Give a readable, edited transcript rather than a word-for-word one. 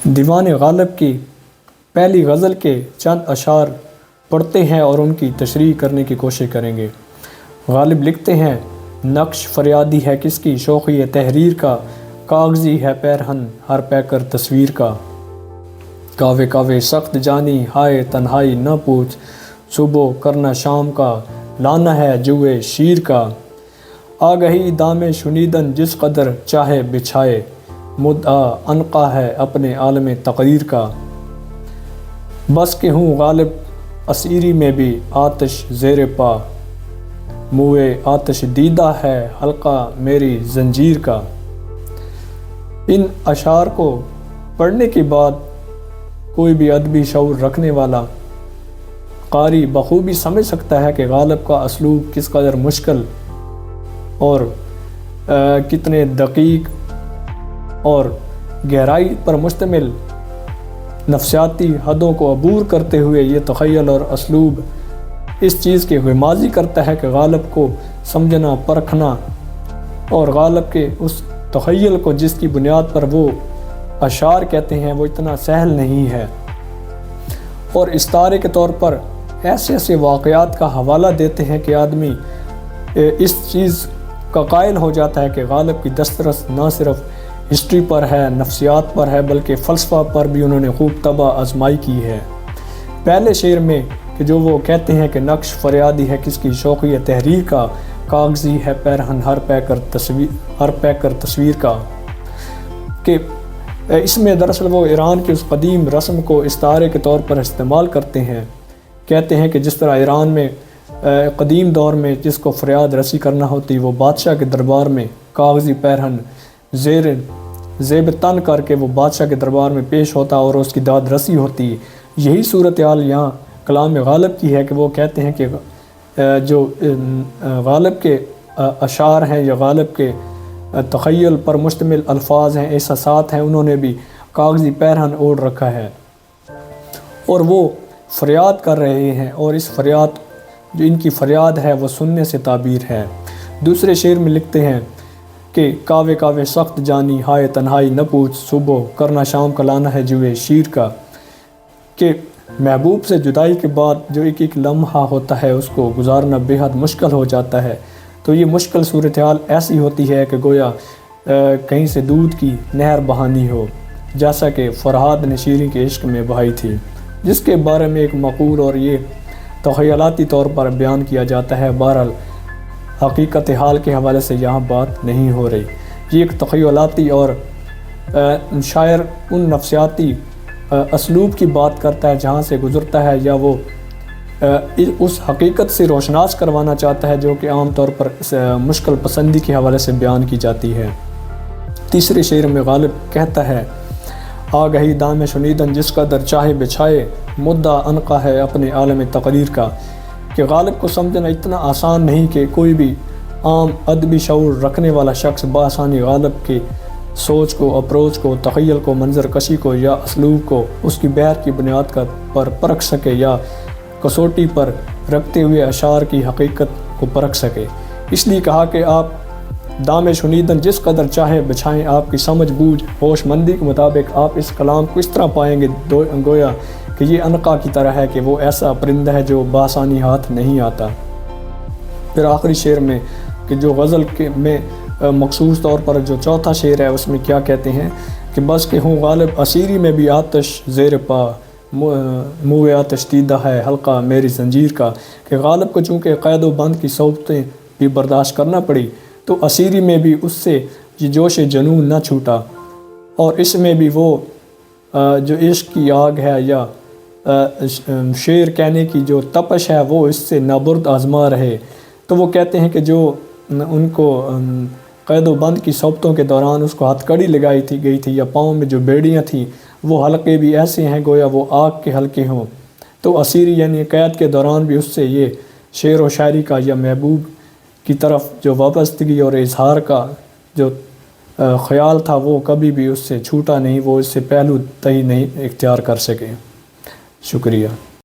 دیوان غالب کی پہلی غزل کے چند اشعار پڑھتے ہیں اور ان کی تشریح کرنے کی کوشش کریں گے۔ غالب لکھتے ہیں، نقش فریادی ہے کس کی شوخی تحریر کا، کاغذی ہے پیرہن ہر پیکر تصویر کا۔ کاوے کاوے سخت جانی ہائے تنہائی نہ پوچھ، صبح کرنا شام کا لانا ہے جوئے شیر کا۔ آگہی دام شنیدن جس قدر چاہے بچھائے، مدعا عنقا ہے اپنے عالم تقریر کا۔ بس کہ ہوں غالب اسیری میں بھی آتش زیر پا، موئے آتش دیدہ ہے حلقہ میری زنجیر کا۔ ان اشعار کو پڑھنے کے بعد کوئی بھی ادبی شعور رکھنے والا قاری بخوبی سمجھ سکتا ہے کہ غالب کا اسلوب کس قدر مشکل اور کتنے دقیق اور گہرائی پر مشتمل نفسیاتی حدوں کو عبور کرتے ہوئے یہ تخیل اور اسلوب اس چیز کی غمازی کرتا ہے کہ غالب کو سمجھنا پرکھنا اور غالب کے اس تخیل کو جس کی بنیاد پر وہ اشعار کہتے ہیں وہ اتنا سہل نہیں ہے، اور استعارے کے طور پر ایسے ایسے واقعات کا حوالہ دیتے ہیں کہ آدمی اس چیز کا قائل ہو جاتا ہے کہ غالب کی دسترس نہ صرف ہسٹری پر ہے، نفسیات پر ہے، بلکہ فلسفہ پر بھی انہوں نے خوب طبع آزمائی کی ہے۔ پہلے شعر میں کہ جو وہ کہتے ہیں کہ نقش فریادی ہے کس کی شوخی تحریر کا، کاغذی ہے پیرہن ہر پیکر تصویر کا، کہ اس میں دراصل وہ ایران کی اس قدیم رسم کو استعارے کے طور پر استعمال کرتے ہیں۔ کہتے ہیں کہ جس طرح ایران میں قدیم دور میں جس کو فریاد رسی کرنا ہوتی وہ بادشاہ کے دربار میں کاغذی پیرہن زیب تن کر کے وہ بادشاہ کے دربار میں پیش ہوتا اور اس کی داد رسی ہوتی، یہی صورتحال یہاں کلام غالب کی ہے کہ وہ کہتے ہیں کہ جو غالب کے اشعار ہیں یا غالب کے تخیل پر مشتمل الفاظ ہیں، احساسات ہیں، انہوں نے بھی کاغذی پیرہن اوڑھ رکھا ہے اور وہ فریاد کر رہے ہیں، اور اس فریاد جو ان کی فریاد ہے وہ سننے سے تعبیر ہے۔ دوسرے شعر میں لکھتے ہیں کہ کاوے کاوے سخت جانی ہائے تنہائی نہ پوچھ، صبح کرنا شام کا لانا ہے جوئے شیر کا، کہ محبوب سے جدائی کے بعد جو ایک ایک لمحہ ہوتا ہے اس کو گزارنا بے حد مشکل ہو جاتا ہے۔ تو یہ مشکل صورتحال ایسی ہوتی ہے کہ گویا کہیں سے دودھ کی نہر بہانی ہو، جیسا کہ فرہاد نے شیریں کے عشق میں بہائی تھی، جس کے بارے میں ایک مقول اور یہ تخیلاتی طور پر بیان کیا جاتا ہے۔ بہرحال حقیقت حال کے حوالے سے یہاں بات نہیں ہو رہی، یہ ایک تخیلاتی اور شاعر ان نفسیاتی اسلوب کی بات کرتا ہے جہاں سے گزرتا ہے، یا وہ اس حقیقت سے روشناس کروانا چاہتا ہے جو کہ عام طور پر مشکل پسندی کے حوالے سے بیان کی جاتی ہے۔ تیسرے شعر میں غالب کہتا ہے، آگہی دام شنیدن جس قدر چاہے بچھائے، مدعا عنقا ہے اپنے عالم تقریر کا، کہ غالب کو سمجھنا اتنا آسان نہیں کہ کوئی بھی عام ادبی شعور رکھنے والا شخص بآسانی غالب کے سوچ کو، اپروچ کو، تخیل کو، منظر کشی کو یا اسلوب کو اس کی بحر کی بنیاد پر پرکھ سکے یا کسوٹی پر رکھتے ہوئے اشعار کی حقیقت کو پرکھ سکے۔ اس لیے کہا کہ آپ دام شنیدن جس قدر چاہے بچھائیں، آپ کی سمجھ بوجھ ہوش مندی کے مطابق آپ اس کلام کو اس طرح پائیں گے گویا کہ یہ عنقا کی طرح ہے کہ وہ ایسا پرندہ ہے جو بآسانی ہاتھ نہیں آتا۔ پھر آخری شعر میں کہ جو غزل کے میں مخصوص طور پر جو چوتھا شعر ہے اس میں کیا کہتے ہیں کہ بس کہ ہوں غالب اسیری میں بھی آتش زیر پا، موئے آتش دیدہ ہے حلقہ میری زنجیر کا، کہ غالب کو چونکہ قید و بند کی صعوبتیں بھی برداشت کرنا پڑی تو اسیری میں بھی اس سے یہ جوش جنون نہ چھوٹا، اور اس میں بھی وہ جو عشق کی آگ ہے یا شعر کہنے کی جو تپش ہے وہ اس سے نابرد آزما رہے۔ تو وہ کہتے ہیں کہ جو ان کو قید و بند کی صعوبتوں کے دوران اس کو ہتھ کڑی لگائی گئی تھی یا پاؤں میں جو بیڑیاں تھیں وہ حلقے بھی ایسے ہیں گویا وہ آگ کے حلقے ہوں، تو اسیری یعنی قید کے دوران بھی اس سے یہ شعر و شاعری کا یا محبوب کی طرف جو وابستگی اور اظہار کا جو خیال تھا وہ کبھی بھی اس سے چھوٹا نہیں، وہ اس سے پہلو تہی نہیں اختیار کر سکے۔ شکریہ۔